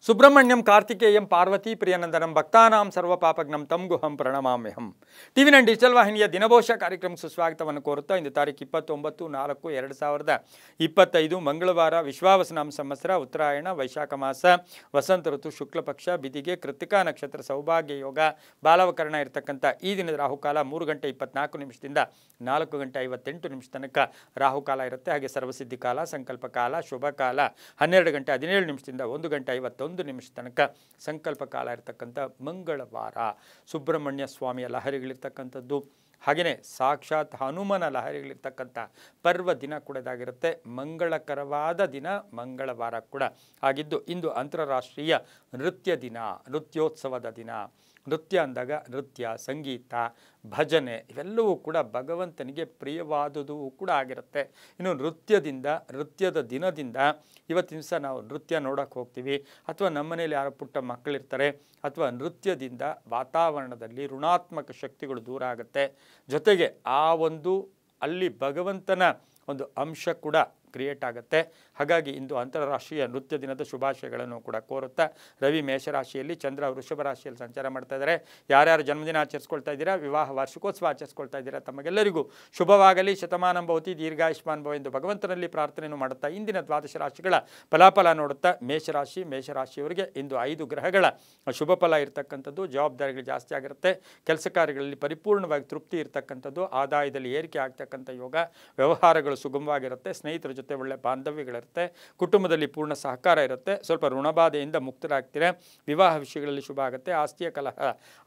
ಸುಬ್ರಹ್ಮಣ್ಯಂ ಕಾರ್ತಿಕೇಯಂ ಪಾರ್ವತಿ ಪ್ರಿಯನಂದನಂ ಭಕ್ತಾನಾಂ ಸರ್ವಪಾಪಗ್ನಂ ತಂ ಗುಹಂ ಪ್ರಣಮಾಮ್ಯಹಂ. TV nine digital ವಾಹಿನಿಯ ದಿನಭೋಷ ಕಾರ್ಯಕ್ರಮ ಸುಸ್ವಾಗತವನ್ನು ಕೋರುತ್ತಾ ಇಂದು ತಾರೀಕು 29/4/2025 ಮಂಗಳವಾರ ವಿಶ್ವಾವಸನಾಮ ಸಂವತ್ಸರ ಉತ್ತರಾಯಣ ವೈಶಾಖ ಮಾಸ ವಸಂತ ಋತು ಶುಕ್ಲ ಪಕ್ಷ ಬಿದಿಗೆ ಕೃತಿಕಾ ನಕ್ಷತ್ರ ಸೌಭಾಗ್ಯ ಯೋಗ ಬಾಲವಕರಣ ಇರತಕ್ಕಂಥ ಈ ದಿನದ ರಾಹುಕಾಲ 3:24 4:58 ತನಕ ರಾಹುಕಾಲ ಇರುತ್ತೆ. ಹಾಗೆ ಸರ್ವಸಿದ್ಧಿ ಕಾಲ, ಸಂಕಲ್ಪ ಕಾಲ, ಶುಭ ಕಾಲ 12:17 1:51 ತನಕ ಸಂಕಲ್ಪ ಕಾಲ ಇರತಕ್ಕಂಥ ಮಂಗಳವಾರ. ಸುಬ್ರಹ್ಮಣ್ಯ ಸ್ವಾಮಿಯ ಲಹರಿಗಳಿರ್ತಕ್ಕಂಥದ್ದು, ಹಾಗೆಯೇ ಸಾಕ್ಷಾತ್ ಹನುಮನ ಲಹರಿಗಳಿರ್ತಕ್ಕಂಥ ಪರ್ವ ದಿನ ಕೂಡ ಇದಾಗಿರುತ್ತೆ. ಮಂಗಳಕರವಾದ ದಿನ ಮಂಗಳವಾರ ಕೂಡ ಆಗಿದ್ದು ಇಂದು ಅಂತಾರಾಷ್ಟ್ರೀಯ ನೃತ್ಯ ದಿನ, ನೃತ್ಯೋತ್ಸವದ ದಿನ. ನೃತ್ಯ ಅಂದಾಗ ನೃತ್ಯ, ಸಂಗೀತ, ಭಜನೆ ಇವೆಲ್ಲವೂ ಕೂಡ ಭಗವಂತನಿಗೆ ಪ್ರಿಯವಾದುದು ಕೂಡ ಆಗಿರುತ್ತೆ. ಇನ್ನು ನೃತ್ಯದ ದಿನದಿಂದ ಇವತ್ತಿನ ದಿವಸ ನಾವು ನೃತ್ಯ ನೋಡೋಕ್ಕೆ ಹೋಗ್ತೀವಿ, ಅಥವಾ ನಮ್ಮನೇಲಿ ಯಾರೋ ಪುಟ್ಟ ಮಕ್ಕಳಿರ್ತಾರೆ, ಅಥವಾ ನೃತ್ಯದಿಂದ ವಾತಾವರಣದಲ್ಲಿ ಋಣಾತ್ಮಕ ಶಕ್ತಿಗಳು ದೂರ ಆಗುತ್ತೆ. ಜೊತೆಗೆ ಆ ಒಂದು ಅಲ್ಲಿ ಭಗವಂತನ ಒಂದು ಅಂಶ ಕೂಡ ಕ್ರಿಯೇಟ್ ಆಗುತ್ತೆ. ಹಾಗಾಗಿ ಇಂದು ಅಂತಾರಾಷ್ಟ್ರೀಯ ನೃತ್ಯ ದಿನದ ಶುಭಾಶಯಗಳನ್ನು ಕೂಡ ಕೋರುತ್ತಾ, ರವಿ ಮೇಷರಾಶಿಯಲ್ಲಿ, ಚಂದ್ರ ವೃಷಭ ರಾಶಿಯಲ್ಲಿ ಸಂಚಾರ ಮಾಡ್ತಾ ಇದ್ದಾರೆ. ಯಾರ್ಯಾರು ಜನ್ಮದಿನ ಆಚರಿಸ್ಕೊಳ್ತಾ ಇದ್ದೀರಾ, ವಿವಾಹ ವಾರ್ಷಿಕೋತ್ಸವ ಆಚರಿಸ್ಕೊಳ್ತಾ ಇದ್ದೀರಾ, ತಮಗೆಲ್ಲರಿಗೂ ಶುಭವಾಗಲಿ, ಶತಮಾನಂ ಭವತಿ, ದೀರ್ಘಾಯುಷ್ಮಾನ್ ಭವ ಎಂದು ಭಗವಂತನಲ್ಲಿ ಪ್ರಾರ್ಥನೆಯನ್ನು ಮಾಡುತ್ತಾ ಇಂದಿನ ದ್ವಾದಶ ರಾಶಿಗಳ ಫಲಾಫಲ ನೋಡುತ್ತಾ, ಮೇಷರಾಶಿಯವರಿಗೆ ಇಂದು 5 ಗ್ರಹಗಳ ಶುಭ ಫಲ ಇರತಕ್ಕಂಥದ್ದು. ಜವಾಬ್ದಾರಿಗಳು ಜಾಸ್ತಿ ಆಗಿರುತ್ತೆ, ಕೆಲಸ ಕಾರ್ಯಗಳಲ್ಲಿ ಪರಿಪೂರ್ಣವಾಗಿ ತೃಪ್ತಿ ಇರತಕ್ಕಂಥದ್ದು, ಆದಾಯದಲ್ಲಿ ಏರಿಕೆ ಆಗ್ತಕ್ಕಂಥ ಯೋಗ, ವ್ಯವಹಾರಗಳು ಸುಗಮವಾಗಿರುತ್ತೆ, ಸ್ನೇಹಿತರ ಜೊತೆ ಒಳ್ಳೆ ಬಾಂಧವ್ಯಗಳಿರುತ್ತೆ, ಕುಟುಂಬದಲ್ಲಿ ಪೂರ್ಣ ಸಹಕಾರ ಇರುತ್ತೆ, ಸ್ವಲ್ಪ ಋಣಬಾಧೆಯಿಂದ ಮುಕ್ತರಾಗ್ತೀರಾ, ವಿವಾಹ ವಿಷಯಗಳಲ್ಲಿ ಶುಭ ಆಗುತ್ತೆ,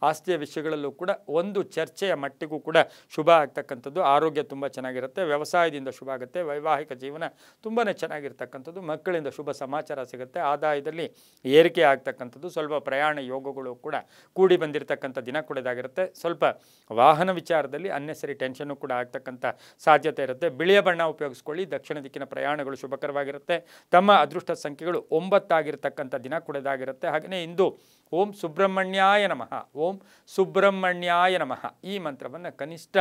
ಆಸ್ತಿಯ ವಿಷಯಗಳಲ್ಲೂ ಕೂಡ ಒಂದು ಚರ್ಚೆಯ ಮಟ್ಟಿಗೂ ಕೂಡ ಶುಭ ಆಗ್ತಕ್ಕಂಥದ್ದು, ಆರೋಗ್ಯ ತುಂಬ ಚೆನ್ನಾಗಿರುತ್ತೆ, ವ್ಯವಸಾಯದಿಂದ ಶುಭ ಆಗುತ್ತೆ, ವೈವಾಹಿಕ ಜೀವನ ತುಂಬಾ ಚೆನ್ನಾಗಿರ್ತಕ್ಕಂಥದ್ದು, ಮಕ್ಕಳಿಂದ ಶುಭ ಸಮಾಚಾರ ಸಿಗುತ್ತೆ, ಆದಾಯದಲ್ಲಿ ಏರಿಕೆ ಆಗ್ತಕ್ಕಂಥದ್ದು, ಸ್ವಲ್ಪ ಪ್ರಯಾಣ ಯೋಗಗಳು ಕೂಡ ಕೂಡಿ ಬಂದಿರತಕ್ಕಂಥ ದಿನ ಕೂಡ ಇದಾಗಿರುತ್ತೆ. ಸ್ವಲ್ಪ ವಾಹನ ವಿಚಾರದಲ್ಲಿ ಅನ್ನೆಸರಿ ಟೆನ್ಷನ್ನು ಕೂಡ ಆಗ್ತಕ್ಕಂಥ ಸಾಧ್ಯತೆ ಇರುತ್ತೆ. ಬಿಳಿಯ ಬಣ್ಣ ಉಪಯೋಗಿಸ್ಕೊಳ್ಳಿ, ದಕ್ಷಿಣ ದಿಕ್ಕಿನ ಪ್ರಯಾಣಗಳು ಶುಭಕರವಾಗಿರುತ್ತೆ. ತಮ್ಮ ಅದೃಷ್ಟ ಸಂಖ್ಯೆಗಳು 9 ಆಗಿರತಕ್ಕಂಥ ದಿನ ಕೂಡ ಇದಾಗಿರುತ್ತೆ. ಹಾಗೆಯೇ ಇಂದು ಓಂ ಸುಬ್ರಹ್ಮಣ್ಯಾಯ ನಮಃ, ಓಂ ಸುಬ್ರಹ್ಮಣ್ಯಾಯ ನಮಃ ಈ ಮಂತ್ರವನ್ನು ಕನಿಷ್ಠ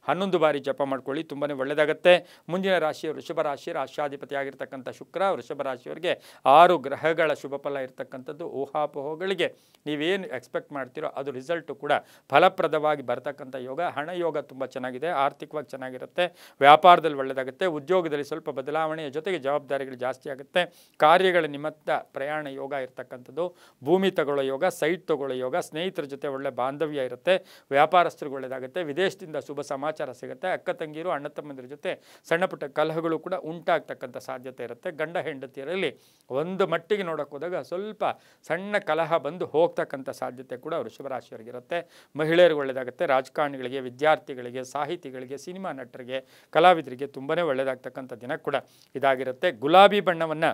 11 ಬಾರಿ ಜಪ ಮಾಡ್ಕೊಳ್ಳಿ, ತುಂಬಾ ಒಳ್ಳೆಯದಾಗುತ್ತೆ. ಮುಂದಿನ ರಾಶಿ ವೃಷಭ ರಾಶಿ, ರಾಷ್ಟ್ರಾಧಿಪತಿ ಆಗಿರ್ತಕ್ಕಂಥ ಶುಕ್ರ. ವೃಷಭ ರಾಶಿಯವರಿಗೆ 6 ಗ್ರಹಗಳ ಶುಭ ಫಲ ಇರತಕ್ಕಂಥದ್ದು. ಊಹಾಪೋಹಗಳಿಗೆ ನೀವೇನು ಎಕ್ಸ್ಪೆಕ್ಟ್ ಮಾಡ್ತೀರೋ ಅದು ರಿಸಲ್ಟು ಕೂಡ ಫಲಪ್ರದವಾಗಿ ಬರ್ತಕ್ಕಂಥ ಯೋಗ. ಹಣ ಯೋಗ ತುಂಬ ಚೆನ್ನಾಗಿದೆ, ಆರ್ಥಿಕವಾಗಿ ಚೆನ್ನಾಗಿರುತ್ತೆ, ವ್ಯಾಪಾರದಲ್ಲಿ ಒಳ್ಳೆಯದಾಗುತ್ತೆ, ಉದ್ಯೋಗದಲ್ಲಿ ಸ್ವಲ್ಪ ಬದಲಾವಣೆಯ ಜೊತೆಗೆ ಜವಾಬ್ದಾರಿಗಳು ಜಾಸ್ತಿ ಆಗುತ್ತೆ, ಕಾರ್ಯಗಳ ನಿಮಿತ್ತ ಪ್ರಯಾಣ ಯೋಗ ಇರತಕ್ಕಂಥದ್ದು, ಭೂಮಿ ತಗೊಳ್ಳೋ ಯೋಗ, ಸೈಟ್ ತಗೊಳ್ಳೋ ಯೋಗ, ಸ್ನೇಹಿತರ ಜೊತೆ ಒಳ್ಳೆ ಬಾಂಧವ್ಯ ಇರುತ್ತೆ, ವ್ಯಾಪಾರಸ್ಥರಿಗೆ ಒಳ್ಳೆಯದಾಗುತ್ತೆ, ವಿದೇಶದಿಂದ ಶುಭ ಸಮಾಚಾರ ಸಿಗುತ್ತೆ, ಅಕ್ಕ ತಂಗಿರು ಅಣ್ಣ ತಮ್ಮಂದಿರ ಜೊತೆ ಸಣ್ಣ ಪುಟ್ಟ ಕಲಹಗಳು ಕೂಡ ಉಂಟಾಗ್ತಕ್ಕಂಥ ಸಾಧ್ಯತೆ ಇರುತ್ತೆ. ಗಂಡ ಹೆಂಡತಿಯರಲ್ಲಿ ಒಂದು ಮಟ್ಟಿಗೆ ನೋಡೋಕೆ ಹೋದಾಗ ಸ್ವಲ್ಪ ಸಣ್ಣ ಕಲಹ ಬಂದು ಹೋಗ್ತಕ್ಕಂಥ ಸಾಧ್ಯತೆ ಕೂಡ ವೃಷಭ ರಾಶಿಯವರಿಗಿರುತ್ತೆ. ಮಹಿಳೆಯರಿಗೆ ಒಳ್ಳೆಯದಾಗುತ್ತೆ, ರಾಜಕಾರಣಿಗಳಿಗೆ, ವಿದ್ಯಾರ್ಥಿಗಳಿಗೆ, ಸಾಹಿತಿಗಳಿಗೆ, ಸಿನಿಮಾ ನಟರಿಗೆ, ಕಲಾವಿದರಿಗೆ ತುಂಬಾ ಒಳ್ಳೆಯದಾಗ್ತಕ್ಕಂಥ ದಿನ ಕೂಡ ಇದಾಗಿರುತ್ತೆ. ಗುಲಾಬಿ ಬಣ್ಣವನ್ನು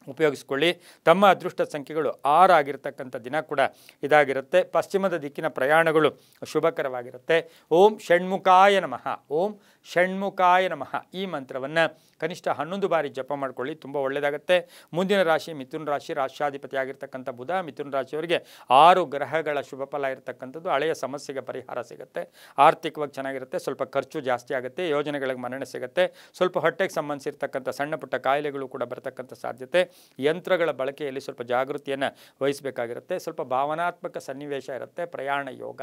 ಉಪಯೋಗಿಸ್ಕೊಳ್ಳಿ, ತಮ್ಮ ಅದೃಷ್ಟ ಸಂಖ್ಯೆಗಳು 6 ಆಗಿರ್ತಕ್ಕಂಥ ದಿನ ಕೂಡ ಇದಾಗಿರುತ್ತೆ. ಪಶ್ಚಿಮದ ದಿಕ್ಕಿನ ಪ್ರಯಾಣಗಳು ಶುಭಕರವಾಗಿರುತ್ತೆ. ಓಂ ಷಣ್ಮುಖಾಯ ನಮಃ, ಓಂ ಷಣ್ಮುಖಾಯ ನಮಃ ಈ ಮಂತ್ರವನ್ನು ಕನಿಷ್ಠ 11 ಬಾರಿ ಜಪ ಮಾಡ್ಕೊಳ್ಳಿ, ತುಂಬ ಒಳ್ಳೆಯದಾಗುತ್ತೆ. ಮುಂದಿನ ರಾಶಿ ಮಿಥುನ ರಾಶಿ, ರಾಷ್ಟ್ರಾಧಿಪತಿ ಆಗಿರ್ತಕ್ಕಂಥ ಬುಧ. ಮಿಥುನ ರಾಶಿಯವರಿಗೆ 6 ಗ್ರಹಗಳ ಶುಭ ಫಲ ಇರತಕ್ಕಂಥದ್ದು. ಹಳೆಯ ಸಮಸ್ಯೆಗೆ ಪರಿಹಾರ ಸಿಗುತ್ತೆ, ಆರ್ಥಿಕವಾಗಿ ಚೆನ್ನಾಗಿರುತ್ತೆ, ಸ್ವಲ್ಪ ಖರ್ಚು ಜಾಸ್ತಿ ಆಗುತ್ತೆ, ಯೋಜನೆಗಳಿಗೆ ಮನ್ನಣೆ ಸಿಗುತ್ತೆ, ಸ್ವಲ್ಪ ಹೊಟ್ಟೆಗೆ ಸಂಬಂಧಿಸಿರ್ತಕ್ಕಂಥ ಸಣ್ಣ ಪುಟ್ಟ ಕಾಯಿಲೆಗಳು ಕೂಡ ಬರ್ತಕ್ಕಂಥ ಸಾಧ್ಯತೆ. ಯಂತ್ರಗಳ ಬಳಕೆಯಲ್ಲಿ ಸ್ವಲ್ಪ ಜಾಗೃತಿಯನ್ನು ವಹಿಸಬೇಕಾಗಿರುತ್ತೆ, ಸ್ವಲ್ಪ ಭಾವನಾತ್ಮಕ ಸನ್ನಿವೇಶ ಇರುತ್ತೆ, ಪ್ರಯಾಣ ಯೋಗ,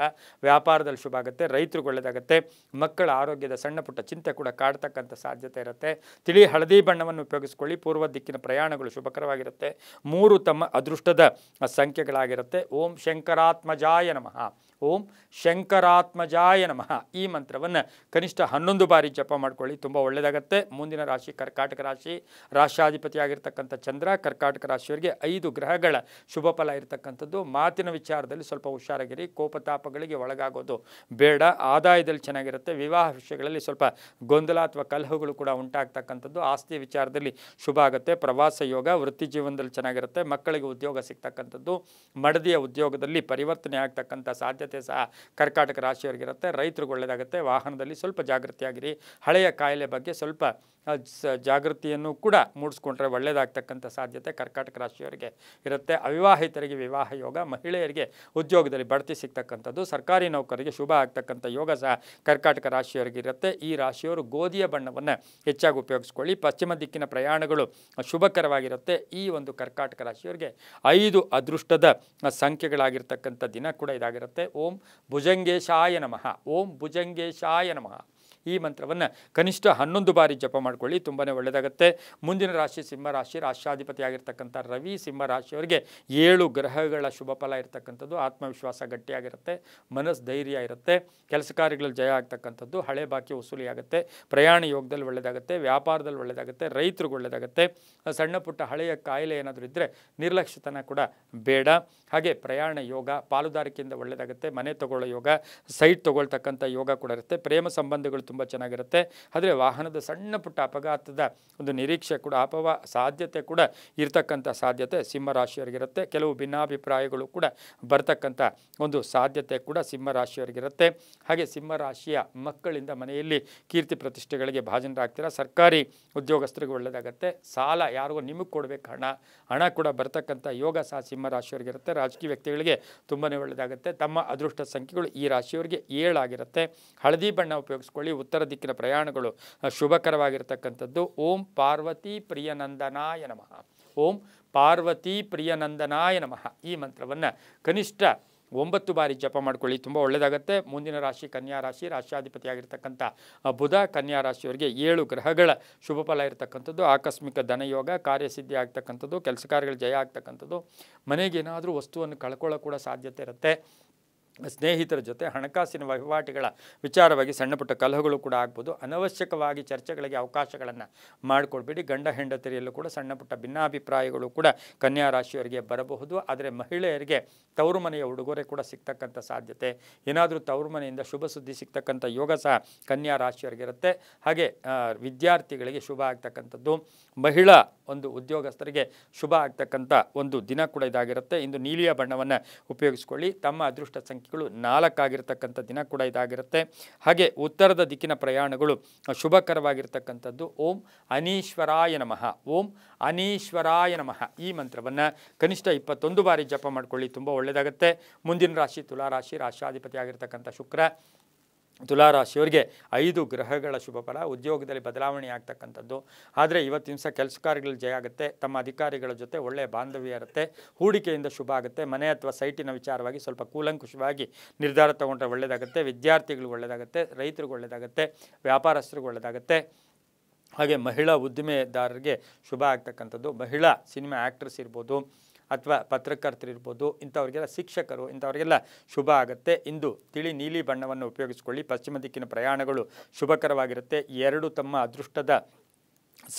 ವ್ಯಾಪಾರದಲ್ಲಿ ಶುಭ ಆಗುತ್ತೆ, ರೈತರಿಗೆ ಒಳ್ಳೆಯದಾಗುತ್ತೆ, ಮಕ್ಕಳ ಆರೋಗ್ಯದ ಸಣ್ಣ ಪುಟ್ಟ ಚಿಂತೆ ಕೂಡ ಕಾಡ್ತಕ್ಕಂಥ ಸಾಧ್ಯತೆ ಇರುತ್ತೆ. ತಿಳಿ ಹಳದಿ ಬಣ್ಣವನ್ನು ಉಪಯೋಗಿಸ್ಕೊಳ್ಳಿ, ಪೂರ್ವ ದಿಕ್ಕಿನ ಪ್ರಯಾಣಗಳು ಶುಭಕರವಾಗಿರುತ್ತೆ. 3 ತಮ್ಮ ಅದೃಷ್ಟದ ಸಂಖ್ಯೆಗಳಾಗಿರುತ್ತೆ. ಓಂ ಶಂಕರಾತ್ಮಜಾಯ ನಮಃ, ಓಂ ಶಂಕರಾತ್ಮಜಾಯ ನಮಃ ಈ ಮಂತ್ರವನ್ನು ಕನಿಷ್ಠ 11 ಬಾರಿ ಜಪ ಮಾಡ್ಕೊಳ್ಳಿ, ತುಂಬ ಒಳ್ಳೆಯದಾಗುತ್ತೆ. ಮುಂದಿನ ರಾಶಿ ಕರ್ಕಾಟಕ ರಾಶಿ, ರಾಷ್ಟ್ರಾಧಿಪತಿ ಆಗಿರ್ತಕ್ಕಂಥ ಚಂದ್ರ. ಕರ್ಕಾಟಕ ರಾಶಿಯವರಿಗೆ 5 ಗ್ರಹಗಳ ಶುಭ ಫಲ ಇರತಕ್ಕಂಥದ್ದು. ಮಾತಿನ ವಿಚಾರದಲ್ಲಿ ಸ್ವಲ್ಪ ಹುಷಾರಾಗಿರಿ, ಕೋಪತಾಪಗಳಿಗೆ ಒಳಗಾಗೋದು ಬೇಡ, ಆದಾಯದಲ್ಲಿ ಚೆನ್ನಾಗಿರುತ್ತೆ, ವಿವಾಹ ವಿಷಯಗಳಲ್ಲಿ ಸ್ವಲ್ಪ ಗೊಂದಲ ಅಥವಾ ಕಲಹಗಳು ಕೂಡ ಉಂಟಾಗ್ತಕ್ಕಂಥದ್ದು, ಆಸ್ತಿ ವಿಚಾರದಲ್ಲಿ ಶುಭ ಆಗುತ್ತೆ, ಪ್ರವಾಸ ಯೋಗ, ವೃತ್ತಿ ಜೀವನದಲ್ಲಿ ಚೆನ್ನಾಗಿರುತ್ತೆ, ಮಕ್ಕಳಿಗೆ ಉದ್ಯೋಗ ಸಿಗ್ತಕ್ಕಂಥದ್ದು, ಮಡದಿಯ ಉದ್ಯೋಗದಲ್ಲಿ ಪರಿವರ್ತನೆ ಆಗ್ತಕ್ಕಂಥ ಸಾಧ್ಯತೆ ಸಹ ಕರ್ಕಾಟಕ ರಾಶಿಯವರಿಗಿರುತ್ತೆ. ರೈತರಿಗೆ ಒಳ್ಳೆಯದಾಗುತ್ತೆ, ವಾಹನದಲ್ಲಿ ಸ್ವಲ್ಪ ಜಾಗೃತಿಯಾಗಿರಿ, ಹಳೆಯ ಕಾಯಿಲೆ ಬಗ್ಗೆ ಸ್ವಲ್ಪ ಜಾಗೃತಿಯನ್ನು ಕೂಡ ಮೂಡಿಸ್ಕೊಂಡ್ರೆ ಒಳ್ಳೆಯದಾಗ್ತಕ್ಕಂಥ ಸಾಧ್ಯತೆ ಕರ್ಕಾಟಕ ರಾಶಿಯವರಿಗೆ ಇರುತ್ತೆ. ಅವಿವಾಹಿತರಿಗೆ ವಿವಾಹ ಯೋಗ, ಮಹಿಳೆಯರಿಗೆ ಉದ್ಯೋಗದಲ್ಲಿ ಬಡ್ತಿ ಸಿಗ್ತಕ್ಕಂಥದ್ದು, ಸರ್ಕಾರಿ ನೌಕರರಿಗೆ ಶುಭ ಆಗ್ತಕ್ಕಂಥ ಯೋಗ ಸಹ ಕರ್ಕಾಟಕ ರಾಶಿಯವರಿಗೆ ಇರುತ್ತೆ. ಈ ರಾಶಿಯವರು ಗೋಧಿಯ ಬಣ್ಣವನ್ನು ಹೆಚ್ಚಾಗಿ ಉಪಯೋಗಿಸ್ಕೊಳ್ಳಿ. ಪಶ್ಚಿಮ ದಿಕ್ಕಿನ ಪ್ರಯಾಣಗಳು ಶುಭಕರವಾಗಿರುತ್ತೆ. ಈ ಒಂದು ಕರ್ಕಾಟಕ ರಾಶಿಯವರಿಗೆ 5 ಅದೃಷ್ಟದ ಸಂಖ್ಯೆಗಳಾಗಿರ್ತಕ್ಕಂಥ ದಿನ ಕೂಡ ಇದಾಗಿರುತ್ತೆ. ಓಂ ಭುಜಂಗೇಶಾಯ ನಮಃ, ಓಂ ಭುಜಂಗೇಶಾಯ ನಮಃ ಈ ಮಂತ್ರವನ್ನು ಕನಿಷ್ಠ 11 ಬಾರಿ ಜಪ ಮಾಡ್ಕೊಳ್ಳಿ, ತುಂಬಾ ಒಳ್ಳೆಯದಾಗುತ್ತೆ. ಮುಂದಿನ ರಾಶಿ ಸಿಂಹರಾಶಿ, ರಾಷ್ಟ್ರಾಧಿಪತಿ ಆಗಿರ್ತಕ್ಕಂಥ ರವಿ ಸಿಂಹರಾಶಿಯವರಿಗೆ 7 ಗ್ರಹಗಳ ಶುಭ ಫಲ ಇರತಕ್ಕಂಥದ್ದು. ಆತ್ಮವಿಶ್ವಾಸ ಗಟ್ಟಿಯಾಗಿರುತ್ತೆ, ಮನಸ್ಸು ಧೈರ್ಯ ಇರುತ್ತೆ, ಕೆಲಸ ಕಾರ್ಯಗಳಲ್ಲಿ ಜಯ ಆಗ್ತಕ್ಕಂಥದ್ದು, ಹಳೆ ಬಾಕಿ ವಸೂಲಿ ಆಗುತ್ತೆ, ಪ್ರಯಾಣ ಯೋಗದಲ್ಲಿ ಒಳ್ಳೆಯದಾಗುತ್ತೆ, ವ್ಯಾಪಾರದಲ್ಲಿ ಒಳ್ಳೆಯದಾಗುತ್ತೆ, ರೈತರಿಗೆ ಒಳ್ಳೆಯದಾಗುತ್ತೆ. ಸಣ್ಣ ಪುಟ್ಟ ಹಳೆಯ ಕಾಯಿಲೆ ಏನಾದರೂ ಇದ್ದರೆ ನಿರ್ಲಕ್ಷ್ಯತನ ಕೂಡ ಬೇಡ. ಹಾಗೆ ಪ್ರಯಾಣ ಯೋಗ, ಪಾಲುದಾರಿಕೆಯಿಂದ ಒಳ್ಳೆಯದಾಗುತ್ತೆ, ಮನೆ ತಗೊಳ್ಳೋ ಯೋಗ, ಸೈಟ್ ತೊಗೊಳ್ತಕ್ಕಂಥ ಯೋಗ ಕೂಡ ಇರುತ್ತೆ. ಪ್ರೇಮ ಸಂಬಂಧಗಳು ತುಂಬ ಚೆನ್ನಾಗಿರುತ್ತೆ. ಆದರೆ ವಾಹನದ ಸಣ್ಣ ಪುಟ್ಟ ಅಪಘಾತದ ಒಂದು ನಿರೀಕ್ಷೆ ಕೂಡ ಸಾಧ್ಯತೆ ಕೂಡ ಇರತಕ್ಕಂಥ ಸಾಧ್ಯತೆ ಸಿಂಹರಾಶಿಯವರಿಗಿರುತ್ತೆ. ಕೆಲವು ಭಿನ್ನಾಭಿಪ್ರಾಯಗಳು ಕೂಡ ಬರ್ತಕ್ಕಂಥ ಒಂದು ಸಾಧ್ಯತೆ ಕೂಡ ಸಿಂಹರಾಶಿಯವರಿಗಿರುತ್ತೆ. ಹಾಗೆ ಸಿಂಹರಾಶಿಯ ಮಕ್ಕಳಿಂದ ಮನೆಯಲ್ಲಿ ಕೀರ್ತಿ ಪ್ರತಿಷ್ಠೆಗಳಿಗೆ ಭಾಜನರಾಗ್ತೀರಾ. ಸರ್ಕಾರಿ ಉದ್ಯೋಗಸ್ಥರಿಗೆ ಒಳ್ಳೆಯದಾಗುತ್ತೆ. ಸಾಲ ಯಾರಿಗೋ ನಿಮಗೆ ಕೊಡಬೇಕು ಹಣ ಕೂಡ ಬರ್ತಕ್ಕಂಥ ಯೋಗ ಸಹ ಸಿಂಹರಾಶಿಯವರಿಗಿರುತ್ತೆ. ರಾಜಕೀಯ ವ್ಯಕ್ತಿಗಳಿಗೆ ತುಂಬಾ ಒಳ್ಳೆಯದಾಗುತ್ತೆ. ತಮ್ಮ ಅದೃಷ್ಟ ಸಂಖ್ಯೆಗಳು ಈ ರಾಶಿಯವರಿಗೆ 7 ಆಗಿರುತ್ತೆ. ಹಳದಿ ಬಣ್ಣ ಉಪಯೋಗಿಸ್ಕೊಳ್ಳಿ. ಉತ್ತರ ದಿಕ್ಕಿನ ಪ್ರಯಾಣಗಳು ಶುಭಕರವಾಗಿರ್ತಕ್ಕಂಥದ್ದು. ಓಂ ಪಾರ್ವತಿ ಪ್ರಿಯನಂದನಾಯ ನಮಃ, ಓಂ ಪಾರ್ವತಿ ಪ್ರಿಯನಂದನಾಯ ನಮಃ ಈ ಮಂತ್ರವನ್ನು ಕನಿಷ್ಠ 9 ಬಾರಿ ಜಪ ಮಾಡ್ಕೊಳ್ಳಿ, ತುಂಬ ಒಳ್ಳೆಯದಾಗುತ್ತೆ. ಮುಂದಿನ ರಾಶಿ ಕನ್ಯಾ ರಾಶಿ, ರಾಷ್ಟ್ರಾಧಿಪತಿಯಾಗಿರ್ತಕ್ಕಂಥ ಬುಧ ಕನ್ಯಾ ರಾಶಿಯವರಿಗೆ 7 ಗ್ರಹಗಳ ಶುಭ ಫಲ ಇರತಕ್ಕಂಥದ್ದು. ಆಕಸ್ಮಿಕ ಧನಯೋಗ, ಕಾರ್ಯಸಿದ್ಧಿ ಆಗ್ತಕ್ಕಂಥದ್ದು, ಕೆಲಸ ಕಾರ್ಯಗಳು ಜಯ ಆಗ್ತಕ್ಕಂಥದ್ದು, ಮನೆಗೇನಾದರೂ ವಸ್ತುವನ್ನು ಕಳ್ಕೊಳ್ಳೋ ಕೂಡ ಸಾಧ್ಯತೆ ಇರುತ್ತೆ. ಸ್ನೇಹಿತರ ಜೊತೆ ಹಣಕಾಸಿನ ವಹಿವಾಟುಗಳ ವಿಚಾರವಾಗಿ ಸಣ್ಣ ಪುಟ್ಟ ಕಲಹಗಳು ಕೂಡ ಆಗ್ಬೋದು. ಅನವಶ್ಯಕವಾಗಿ ಚರ್ಚೆಗಳಿಗೆ ಅವಕಾಶಗಳನ್ನು ಮಾಡಿಕೊಡ್ಬೇಡಿ. ಗಂಡ ಹೆಂಡತಿಯಲ್ಲೂ ಕೂಡ ಸಣ್ಣ ಪುಟ್ಟ ಭಿನ್ನಾಭಿಪ್ರಾಯಗಳು ಕೂಡ ಕನ್ಯಾ ರಾಶಿಯವರಿಗೆ ಬರಬಹುದು. ಆದರೆ ಮಹಿಳೆಯರಿಗೆ ತವರು ಮನೆಯ ಉಡುಗೊರೆ ಕೂಡ ಸಿಗ್ತಕ್ಕಂಥ ಸಾಧ್ಯತೆ, ಏನಾದರೂ ತವರು ಮನೆಯಿಂದ ಶುಭ ಸುದ್ದಿ ಸಿಗ್ತಕ್ಕಂಥ ಯೋಗ ಸಹ ಕನ್ಯಾ ರಾಶಿಯವರಿಗಿರುತ್ತೆ. ಹಾಗೆ ವಿದ್ಯಾರ್ಥಿಗಳಿಗೆ ಶುಭ ಆಗ್ತಕ್ಕಂಥದ್ದು, ಮಹಿಳಾ ಒಂದು ಉದ್ಯೋಗಸ್ಥರಿಗೆ ಶುಭ ಆಗ್ತಕ್ಕಂಥ ಒಂದು ದಿನ ಕೂಡ ಇದಾಗಿರುತ್ತೆ. ಇಂದು ನೀಲಿಯ ಬಣ್ಣವನ್ನು ಉಪಯೋಗಿಸ್ಕೊಳ್ಳಿ. ತಮ್ಮ ಅದೃಷ್ಟ ಸಂಖ್ಯೆಗಳು 4 ಆಗಿರ್ತಕ್ಕಂಥ ದಿನ ಕೂಡ ಇದಾಗಿರುತ್ತೆ. ಹಾಗೆ ಉತ್ತರದ ದಿಕ್ಕಿನ ಪ್ರಯಾಣಗಳು ಶುಭಕರವಾಗಿರ್ತಕ್ಕಂಥದ್ದು. ಓಂ ಅನೀಶ್ವರಾಯ ನಮಃ, ಓಂ ಅನೀಶ್ವರಾಯ ನಮಃ ಈ ಮಂತ್ರವನ್ನು ಕನಿಷ್ಠ 21 ಬಾರಿ ಜಪ ಮಾಡ್ಕೊಳ್ಳಿ, ತುಂಬ ಒಳ್ಳೆಯದಾಗುತ್ತೆ. ಮುಂದಿನ ರಾಶಿ ತುಲಾರಾಶಿ, ರಾಷ್ಟ್ರಾಧಿಪತಿ ಆಗಿರ್ತಕ್ಕಂಥ ಶುಕ್ರ ತುಲಾರಾಶಿಯವರಿಗೆ 5 ಗ್ರಹಗಳ ಶುಭ ಫಲ, ಉದ್ಯೋಗದಲ್ಲಿ ಬದಲಾವಣೆ ಆಗ್ತಕ್ಕಂಥದ್ದು. ಆದರೆ ಇವತ್ತಿನ ದಿವಸ ಕೆಲಸ ಕಾರ್ಯಗಳಲ್ಲಿ ಜಯ ಆಗುತ್ತೆ. ತಮ್ಮ ಅಧಿಕಾರಿಗಳ ಜೊತೆ ಒಳ್ಳೆಯ ಬಾಂಧವ್ಯ ಇರುತ್ತೆ. ಹೂಡಿಕೆಯಿಂದ ಶುಭ ಆಗುತ್ತೆ. ಮನೆ ಅಥವಾ ಸೈಟಿನ ವಿಚಾರವಾಗಿ ಸ್ವಲ್ಪ ಕೂಲಂಕುಷವಾಗಿ ನಿರ್ಧಾರ ತಗೊಂಡ್ರೆ ಒಳ್ಳೆಯದಾಗುತ್ತೆ. ವಿದ್ಯಾರ್ಥಿಗಳಿಗೆ ಒಳ್ಳೆಯದಾಗುತ್ತೆ, ರೈತರಿಗೆ ಒಳ್ಳೆಯದಾಗುತ್ತೆ, ವ್ಯಾಪಾರಸ್ಥರಿಗೆ ಒಳ್ಳೆಯದಾಗುತ್ತೆ. ಹಾಗೆ ಮಹಿಳಾ ಉದ್ದಿಮೆದಾರರಿಗೆ ಶುಭ ಆಗ್ತಕ್ಕಂಥದ್ದು. ಮಹಿಳಾ ಸಿನಿಮಾ ಆ್ಯಕ್ಟ್ರೆಸ್ ಇರ್ಬೋದು ಅಥವಾ ಪತ್ರಕರ್ತರಿರ್ಬೋದು, ಇಂಥವ್ರಿಗೆಲ್ಲ ಶಿಕ್ಷಕರು, ಇಂಥವ್ರಿಗೆಲ್ಲ ಶುಭ ಆಗುತ್ತೆ. ಇಂದು ತಿಳಿ ನೀಲಿ ಬಣ್ಣವನ್ನು ಉಪಯೋಗಿಸ್ಕೊಳ್ಳಿ. ಪಶ್ಚಿಮ ದಿಕ್ಕಿನ ಪ್ರಯಾಣಗಳು ಶುಭಕರವಾಗಿರುತ್ತೆ. 2 ತಮ್ಮ ಅದೃಷ್ಟದ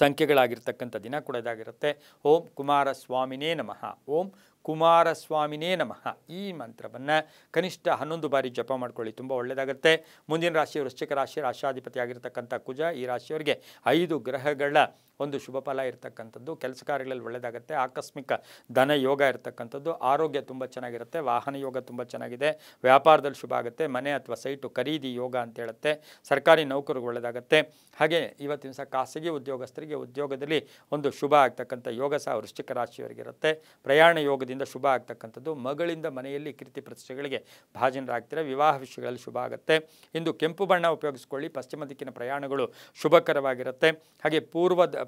ಸಂಖ್ಯೆಗಳಾಗಿರ್ತಕ್ಕಂಥ ದಿನ ಕೂಡ ಇದಾಗಿರುತ್ತೆ. ಓಂ ಕುಮಾರಸ್ವಾಮಿನೇ ನಮಃ, ಓಂ ಕುಮಾರಸ್ವಾಮಿನೇ ನಮಃ ಈ ಮಂತ್ರವನ್ನು ಕನಿಷ್ಠ 11 ಬಾರಿ ಜಪ ಮಾಡ್ಕೊಳ್ಳಿ, ತುಂಬ ಒಳ್ಳೆಯದಾಗುತ್ತೆ. ಮುಂದಿನ ರಾಶಿ ವೃಶ್ಚಿಕ ರಾಶಿ, ರಾಷ್ಟ್ರಾಧಿಪತಿ ಆಗಿರ್ತಕ್ಕಂಥ ಕುಜ ಈ ರಾಶಿಯವರಿಗೆ 5 ಗ್ರಹಗಳ ಒಂದು ಶುಭ ಫಲ ಇರತಕ್ಕಂಥದ್ದು. ಕೆಲಸ ಕಾರ್ಯಗಳಲ್ಲಿ ಒಳ್ಳೆಯದಾಗುತ್ತೆ. ಆಕಸ್ಮಿಕ ಧನ ಯೋಗ ಇರತಕ್ಕಂಥದ್ದು. ಆರೋಗ್ಯ ತುಂಬ ಚೆನ್ನಾಗಿರುತ್ತೆ. ವಾಹನ ಯೋಗ ತುಂಬ ಚೆನ್ನಾಗಿದೆ. ವ್ಯಾಪಾರದಲ್ಲಿ ಶುಭ ಆಗುತ್ತೆ. ಮನೆ ಅಥವಾ ಸೈಟು ಖರೀದಿ ಯೋಗ ಅಂತ ಹೇಳುತ್ತೆ. ಸರ್ಕಾರಿ ನೌಕರಿಗೆ ಒಳ್ಳೆಯದಾಗುತ್ತೆ. ಹಾಗೆ ಇವತ್ತಿನ ದಿವಸ ಖಾಸಗಿ ಉದ್ಯೋಗಸ್ಥರಿಗೆ ಉದ್ಯೋಗದಲ್ಲಿ ಒಂದು ಶುಭ ಆಗ್ತಕ್ಕಂಥ ಯೋಗ ಸಹ ವೃಶ್ಚಿಕ ರಾಶಿಯವರಿಗಿರುತ್ತೆ. ಪ್ರಯಾಣ ಯೋಗದಿಂದ ಶುಭ ಆಗ್ತಕ್ಕಂಥದ್ದು. ಮಗಳಿಂದ ಮನೆಯಲ್ಲಿ ಕೀರ್ತಿ ಪ್ರತಿಷ್ಠೆಗಳಿಗೆ ಭಾಜನರಾಗ್ತೀರ. ವಿವಾಹ ವಿಷಯಗಳಲ್ಲಿ ಶುಭ ಆಗುತ್ತೆ. ಇಂದು ಕೆಂಪು ಬಣ್ಣ ಉಪಯೋಗಿಸ್ಕೊಳ್ಳಿ. ಪಶ್ಚಿಮ ದಿಕ್ಕಿನ ಪ್ರಯಾಣಗಳು ಶುಭಕರವಾಗಿರುತ್ತೆ. ಹಾಗೆ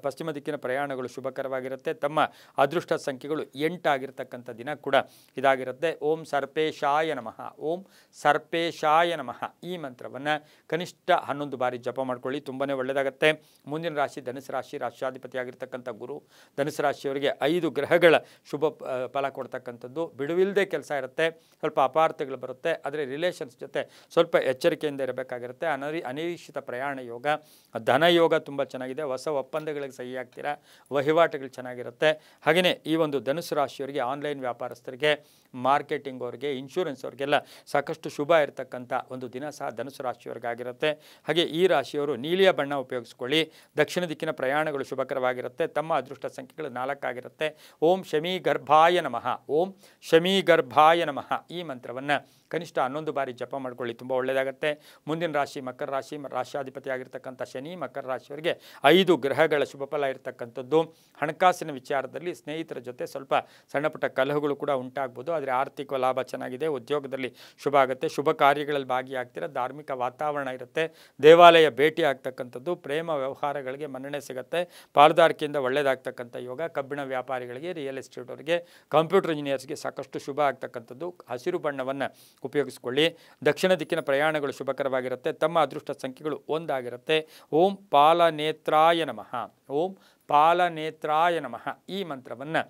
ಪಶ್ಚಿಮ ದಿಕ್ಕಿನ ಪ್ರಯಾಣಗಳು ಶುಭಕರವಾಗಿರುತ್ತೆ. ತಮ್ಮ ಅದೃಷ್ಟ ಸಂಖ್ಯೆಗಳು 8 ಆಗಿರ್ತಕ್ಕಂಥ ದಿನ ಕೂಡ ಇದಾಗಿರುತ್ತೆ. ಓಂ ಸರ್ಪೇಶಾಯ ನಮಃ, ಓಂ ಸರ್ಪೇಶಾಯ ನಮಃ ಈ ಮಂತ್ರವನ್ನು ಕನಿಷ್ಠ 11 ಬಾರಿ ಜಪ ಮಾಡ್ಕೊಳ್ಳಿ, ತುಂಬಾ ಒಳ್ಳೆಯದಾಗುತ್ತೆ. ಮುಂದಿನ ರಾಶಿ ಧನುಸು ರಾಶಿ, ರಾಷ್ಟ್ರಾಧಿಪತಿ ಆಗಿರ್ತಕ್ಕಂಥ ಗುರು ಧನುಸು ರಾಶಿಯವರಿಗೆ 5 ಗ್ರಹಗಳ ಶುಭ ಫಲ ಕೊಡ್ತಕ್ಕಂಥದ್ದು. ಬಿಡುವಿಲ್ಲದೆ ಕೆಲಸ ಇರುತ್ತೆ, ಸ್ವಲ್ಪ ಅಪಾರ್ಥಗಳು ಬರುತ್ತೆ. ಆದರೆ ರಿಲೇಷನ್ಸ್ ಜೊತೆ ಸ್ವಲ್ಪ ಎಚ್ಚರಿಕೆಯಿಂದ ಇರಬೇಕಾಗಿರುತ್ತೆ. ಅನಿರೀಕ್ಷಿತ ಪ್ರಯಾಣ ಯೋಗ, ಧನ ಯೋಗ ತುಂಬ ಚೆನ್ನಾಗಿದೆ. ಹೊಸ ಒಪ್ಪಂದಗಳಿಗೆ ಸಹಿ ಆಗ್ತೀರಾ. ವಹಿವಾಟುಗಳು ಚೆನ್ನಾಗಿರುತ್ತೆ. ಹಾಗೆಯೇ ಈ ಒಂದು ಧನುಸು ರಾಶಿಯವರಿಗೆ ಆನ್ಲೈನ್ ವ್ಯಾಪಾರಸ್ಥರಿಗೆ, ಮಾರ್ಕೆಟಿಂಗ್ ಅವರಿಗೆ, ಇನ್ಶೂರೆನ್ಸ್ ಅವರಿಗೆಲ್ಲ ಸಾಕಷ್ಟು ಶುಭ ಇರತಕ್ಕಂಥ ಒಂದು ದಿನ ಸಹ ಧನುಸು ರಾಶಿಯವರಿಗಾಗಿರುತ್ತೆ. ಹಾಗೆ ಈ ರಾಶಿಯವರು ನೀಲಿಯ ಬಣ್ಣ ಉಪಯೋಗಿಸ್ಕೊಳ್ಳಿ. ದಕ್ಷಿಣ ದಿಕ್ಕಿನ ಪ್ರಯಾಣಗಳು ಶುಭಕರವಾಗಿರುತ್ತೆ. ತಮ್ಮ ಅದೃಷ್ಟ ಸಂಖ್ಯೆಗಳು 4 ಆಗಿರುತ್ತೆ. ಓಂ ಶಮಿ ಗರ್ಭಾಯ ನಮಃ, ಓಂ ಶಮೀಗರ್ಭಾಯ ನಮಃ ಈ ಮಂತ್ರವನ್ನು ಕನಿಷ್ಠ 11 ಬಾರಿ ಜಪ ಮಾಡ್ಕೊಳ್ಳಿ, ತುಂಬ ಒಳ್ಳೆಯದಾಗುತ್ತೆ. ಮುಂದಿನ ರಾಶಿ ಮಕರ ರಾಶಿ, ರಾಶ್ಯಾಧಿಪತಿ ಆಗಿರ್ತಕ್ಕಂಥ ಶನಿ ಮಕರ ರಾಶಿಯವರಿಗೆ 5 ಗ್ರಹಗಳ ಶುಭ ಫಲ ಇರತಕ್ಕಂಥದ್ದು. ಹಣಕಾಸಿನ ವಿಚಾರದಲ್ಲಿ ಸ್ನೇಹಿತರ ಜೊತೆ ಸ್ವಲ್ಪ ಸಣ್ಣ ಪುಟ್ಟ ಕಲಹಗಳು ಕೂಡ ಉಂಟಾಗ್ಬೋದು, ಆದರೆ ಆರ್ಥಿಕ ಲಾಭ ಚೆನ್ನಾಗಿದೆ. ಉದ್ಯೋಗದಲ್ಲಿ ಶುಭ ಆಗುತ್ತೆ, ಶುಭ ಕಾರ್ಯಗಳಲ್ಲಿ ಭಾಗಿಯಾಗ್ತೀರ, ಧಾರ್ಮಿಕ ವಾತಾವರಣ ಇರುತ್ತೆ, ದೇವಾಲಯ ಭೇಟಿ ಆಗ್ತಕ್ಕಂಥದ್ದು, ಪ್ರೇಮ ವ್ಯವಹಾರಗಳಿಗೆ ಮನ್ನಣೆ ಸಿಗುತ್ತೆ, ಪಾಲುದಾರಿಕೆಯಿಂದ ಒಳ್ಳೆಯದಾಗ್ತಕ್ಕಂಥ ಯೋಗ. ಕಬ್ಬಿಣ ವ್ಯಾಪಾರಿಗಳಿಗೆ, ರಿಯಲ್ ಎಸ್ಟೇಟ್ ಅವರಿಗೆ, ಕಂಪ್ಯೂಟರ್ ಇಂಜಿನಿಯರ್ಸ್ಗೆ ಸಾಕಷ್ಟು ಶುಭ ಆಗ್ತಕ್ಕಂಥದ್ದು. ಹಸಿರು ಬಣ್ಣವನ್ನು ಉಪಯೋಗಿಸ್ಕೊಳ್ಳಿ. ದಕ್ಷಿಣ ದಿಕ್ಕಿನ ಪ್ರಯಾಣಗಳು ಶುಭಕರವಾಗಿರುತ್ತೆ. ತಮ್ಮ ಅದೃಷ್ಟ ಸಂಖ್ಯೆಗಳು 1 ಆಗಿರುತ್ತೆ. ಓಂ ಪಾಲನೇತ್ರಾಯ ನಮಃ, ಓಂ ಪಾಲನೇತ್ರಾಯ ನಮಃ ಈ ಮಂತ್ರವನ್ನು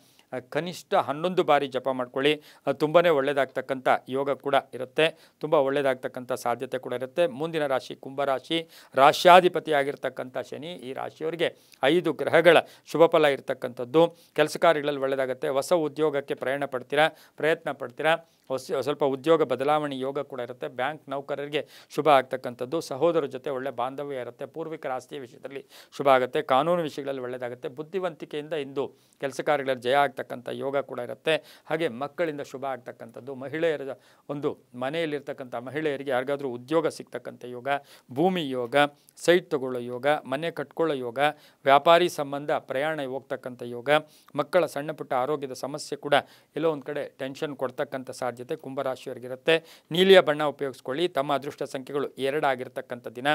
ಕನಿಷ್ಠ 11 ಬಾರಿ ಜಪ ಮಾಡ್ಕೊಳ್ಳಿ. ತುಂಬಾ ಒಳ್ಳೆಯದಾಗ್ತಕ್ಕಂಥ ಯೋಗ ಕೂಡ ಇರುತ್ತೆ, ತುಂಬ ಒಳ್ಳೆಯದಾಗ್ತಕ್ಕಂಥ ಸಾಧ್ಯತೆ ಕೂಡ ಇರುತ್ತೆ. ಮುಂದಿನ ರಾಶಿ ಕುಂಭರಾಶಿ, ರಾಶ್ಯಾಧಿಪತಿ ಆಗಿರ್ತಕ್ಕಂಥ ಶನಿ ಈ ರಾಶಿಯವರಿಗೆ 5 ಗ್ರಹಗಳ ಶುಭ ಫಲ ಇರತಕ್ಕಂಥದ್ದು. ಕೆಲಸ ಕಾರ್ಯಗಳಲ್ಲಿ ಒಳ್ಳೆಯದಾಗುತ್ತೆ. ಹೊಸ ಉದ್ಯೋಗಕ್ಕೆ ಪ್ರಯತ್ನ ಪಡ್ತೀರಾ. ಸ್ವಲ್ಪ ಉದ್ಯೋಗ ಬದಲಾವಣೆ ಯೋಗ ಕೂಡ ಇರುತ್ತೆ. ಬ್ಯಾಂಕ್ ನೌಕರರಿಗೆ ಶುಭ ಆಗ್ತಕ್ಕಂಥದ್ದು. ಸಹೋದರರ ಜೊತೆ ಒಳ್ಳೆ ಬಾಂಧವ್ಯ ಇರುತ್ತೆ. ಪೂರ್ವಿಕರ ಆಸ್ತಿಯ ವಿಷಯದಲ್ಲಿ ಶುಭ ಆಗುತ್ತೆ. ಕಾನೂನು ವಿಷಯಗಳಲ್ಲಿ ಒಳ್ಳೆಯದಾಗುತ್ತೆ. ಬುದ್ಧಿವಂತಿಕೆಯಿಂದ ಇಂದು ಕೆಲಸ ಕಾರ್ಯಗಳಲ್ಲಿ ಜಯ ಆಗ್ತಕ್ಕಂಥ ಯೋಗ ಕೂಡ ಇರುತ್ತೆ. ಹಾಗೆ ಮಕ್ಕಳಿಂದ ಶುಭ ಆಗ್ತಕ್ಕಂಥದ್ದು. ಮಹಿಳೆಯರ ಒಂದು ಮನೆಯಲ್ಲಿರ್ತಕ್ಕಂಥ ಮಹಿಳೆಯರಿಗೆ ಯಾರಿಗಾದರೂ ಉದ್ಯೋಗ ಸಿಗ್ತಕ್ಕಂಥ ಯೋಗ, ಭೂಮಿ ಯೋಗ, ಸೈಟ್ ತಗೊಳ್ಳೋ ಯೋಗ, ಮನೆ ಕಟ್ಕೊಳ್ಳೋ ಯೋಗ, ವ್ಯಾಪಾರಿ ಸಂಬಂಧ ಪ್ರಯಾಣ ಹೋಗ್ತಕ್ಕಂಥ ಯೋಗ, ಮಕ್ಕಳ ಸಣ್ಣ ಪುಟ್ಟ ಆರೋಗ್ಯದ ಸಮಸ್ಯೆ ಕೂಡ ಎಲ್ಲೋ ಒಂದು ಕಡೆ ಟೆನ್ಷನ್ ಕೊಡ್ತಕ್ಕಂಥ ಸಾಧ್ಯತೆ ಕುಂಭರಾಶಿಯವರಿಗಿರುತ್ತೆ. ನೀಲಿಯ ಬಣ್ಣ ಉಪಯೋಗಿಸ್ಕೊಳ್ಳಿ. ತಮ್ಮ ಅದೃಷ್ಟ ಸಂಖ್ಯೆಗಳು 2 ಆಗಿರ್ತಕ್ಕಂಥ ದಿನ.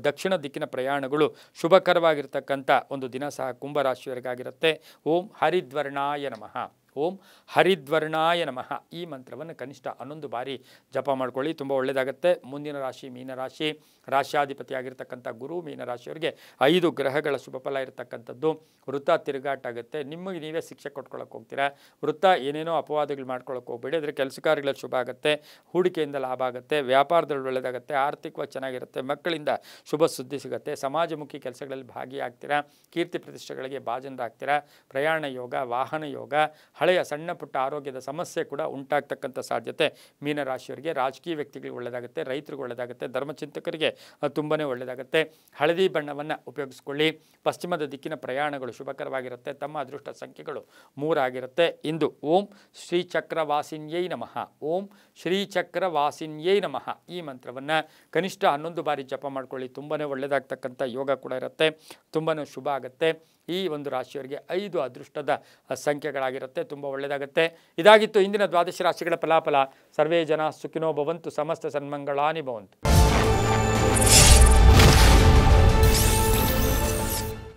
ದಕ್ಷಿಣ ದಿಕ್ಕಿನ ಪ್ರಯಾಣಗಳು ಶುಭಕರವಾಗಿರ್ತಕ್ಕಂಥ ಒಂದು ದಿನ ಸಹ ಕುಂಭರಾಶಿಯವರಿಗಾಗಿರುತ್ತೆ. ಓಂ ಹರಿದ್ವರ್ಣಾಯ ನಮಃ, ಓಂ ಹರಿದ್ವರ್ಣಾಯ ನಮಃ ಈ ಮಂತ್ರವನ್ನು ಕನಿಷ್ಠ 11 ಬಾರಿ ಜಪ ಮಾಡ್ಕೊಳ್ಳಿ, ತುಂಬ ಒಳ್ಳೆಯದಾಗುತ್ತೆ. ಮುಂದಿನ ರಾಶಿ ಮೀನರಾಶಿ, ರಾಶ್ಯಾಧಿಪತಿ ಆಗಿರ್ತಕ್ಕಂಥ ಗುರು ಮೀನರಾಶಿಯವರಿಗೆ 5 ಗ್ರಹಗಳ ಶುಭ ಫಲ ಇರತಕ್ಕಂಥದ್ದು. ವೃತ್ತ ತಿರುಗಾಟ ಆಗುತ್ತೆ, ನಿಮಗೆ ನೀವೇ ಶಿಕ್ಷೆ ಕೊಟ್ಕೊಳ್ಳೋಕೆ ಹೋಗ್ತೀರಾ. ವೃತ್ತ ಏನೇನೋ ಅಪವಾದಗಳು ಮಾಡ್ಕೊಳ್ಳೋಕೆ ಹೋಗ್ಬೇಡಿ, ಆದರೆ ಕೆಲಸ ಕಾರ್ಯಗಳಲ್ಲಿ ಶುಭ ಆಗುತ್ತೆ. ಹೂಡಿಕೆಯಿಂದ ಲಾಭ ಆಗುತ್ತೆ, ವ್ಯಾಪಾರದಲ್ಲಿ ಒಳ್ಳೆಯದಾಗುತ್ತೆ, ಆರ್ಥಿಕವಾಗಿ ಚೆನ್ನಾಗಿರುತ್ತೆ, ಮಕ್ಕಳಿಂದ ಶುಭ ಸುದ್ದಿ ಸಿಗುತ್ತೆ, ಸಮಾಜಮುಖಿ ಕೆಲಸಗಳಲ್ಲಿ ಭಾಗಿಯಾಗ್ತೀರಾ, ಕೀರ್ತಿ ಪ್ರತಿಷ್ಠೆಗಳಿಗೆ ಭಾಜನರಾಗ್ತೀರಾ. ಪ್ರಯಾಣ ಯೋಗ, ವಾಹನ ಯೋಗ, ಹಳೆಯ ಸಣ್ಣ ಪುಟ್ಟ ಆರೋಗ್ಯದ ಸಮಸ್ಯೆ ಕೂಡ ಉಂಟಾಗ್ತಕ್ಕಂಥ ಸಾಧ್ಯತೆ ಮೀನರಾಶಿಯವರಿಗೆ. ರಾಜಕೀಯ ವ್ಯಕ್ತಿಗಳಿಗೆ ಒಳ್ಳೆಯದಾಗುತ್ತೆ, ರೈತರಿಗೆ ಒಳ್ಳೆಯದಾಗುತ್ತೆ, ಧರ್ಮಚಿಂತಕರಿಗೆ ತುಂಬಾ ಒಳ್ಳೆಯದಾಗುತ್ತೆ. ಹಳದಿ ಬಣ್ಣವನ್ನು ಉಪಯೋಗಿಸ್ಕೊಳ್ಳಿ. ಪಶ್ಚಿಮದ ದಿಕ್ಕಿನ ಪ್ರಯಾಣಗಳು ಶುಭಕರವಾಗಿರುತ್ತೆ. ತಮ್ಮ ಅದೃಷ್ಟ ಸಂಖ್ಯೆಗಳು 3 ಆಗಿರುತ್ತೆ. ಇಂದು ಓಂ ಶ್ರೀಚಕ್ರವಾಸಿನ್ಯೈ ನಮಃ, ಓಂ ಶ್ರೀಚಕ್ರವಾಸಿನ್ಯೈ ನಮಃ ಈ ಮಂತ್ರವನ್ನು ಕನಿಷ್ಠ 11 ಬಾರಿ ಜಪ ಮಾಡ್ಕೊಳ್ಳಿ. ತುಂಬಾ ಒಳ್ಳೆಯದಾಗ್ತಕ್ಕಂಥ ಯೋಗ ಕೂಡ ಇರುತ್ತೆ, ತುಂಬಾ ಶುಭ ಆಗುತ್ತೆ. ಈ ಒಂದು ರಾಶಿಯವರಿಗೆ 5 ಅದೃಷ್ಟದ ಸಂಖ್ಯೆಗಳಾಗಿರುತ್ತೆ, ತುಂಬ ಒಳ್ಳೆಯದಾಗುತ್ತೆ. ಇದಾಗಿತ್ತು ಇಂದಿನ 12 ರಾಶಿಗಳ ಫಲಾಫಲ. ಸರ್ವೇ ಜನ ಸುಖಿನೋ ಭವಂತು, ಸಮಸ್ತ ಸನ್ಮಂಗಳಾನಿ ಭವಂತು.